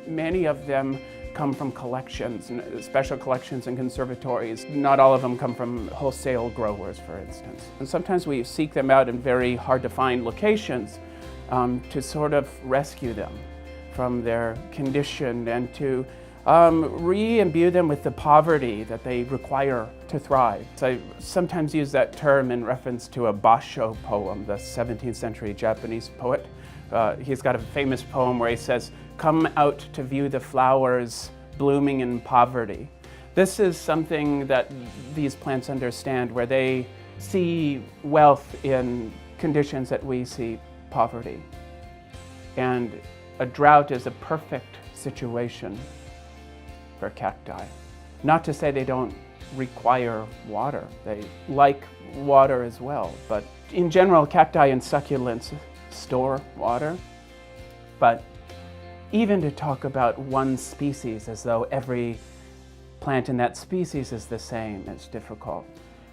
Many of them come from collections, special collections and conservatories. Not all of them come from wholesale growers, for instance. And sometimes we seek them out in very hard to find locations to sort of rescue them from their condition and to re-imbue them with the poverty that they require to thrive. So I sometimes use that term in reference to a Basho poem, the 17th century Japanese poet. He's got a famous poem where he says, "Come out to view the flowers blooming in poverty." This is something that these plants understand, where they see wealth in conditions that we see poverty. And a drought is a perfect situation for cacti. Not to say they don't require water. They like water as well, but in general, cacti and succulents store water. But even to talk about one species as though every plant in that species is the same is difficult.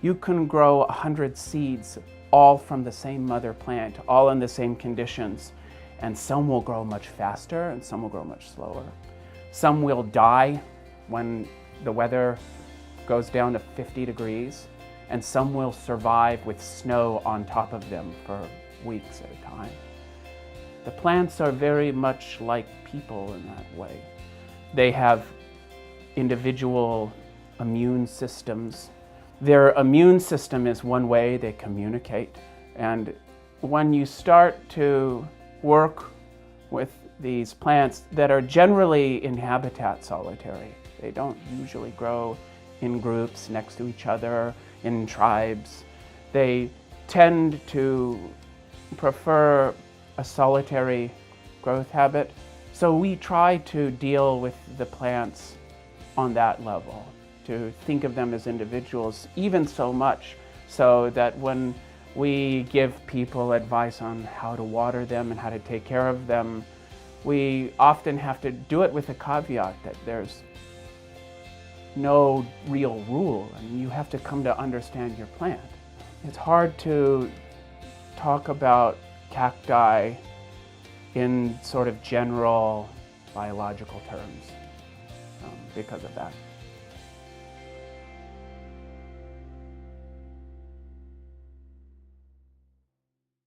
You can grow 100 seeds all from the same mother plant, all in the same conditions, and some will grow much faster and some will grow much slower. Some will die when the weather goes down to 50 degrees, and some will survive with snow on top of them for weeks at a time. The plants are very much like people in that way. They have individual immune systems. Their immune system is one way they communicate. And when you start to work with these plants that are generally in habitat solitary, they don't usually grow in groups next to each other, in tribes. They tend to prefer a solitary growth habit. So we try to deal with the plants on that level, to think of them as individuals, even so much so that when we give people advice on how to water them and how to take care of them, we often have to do it with a caveat that there's no real rule, and you have to come to understand your plant. It's hard to talk about cacti in sort of general biological terms because of that.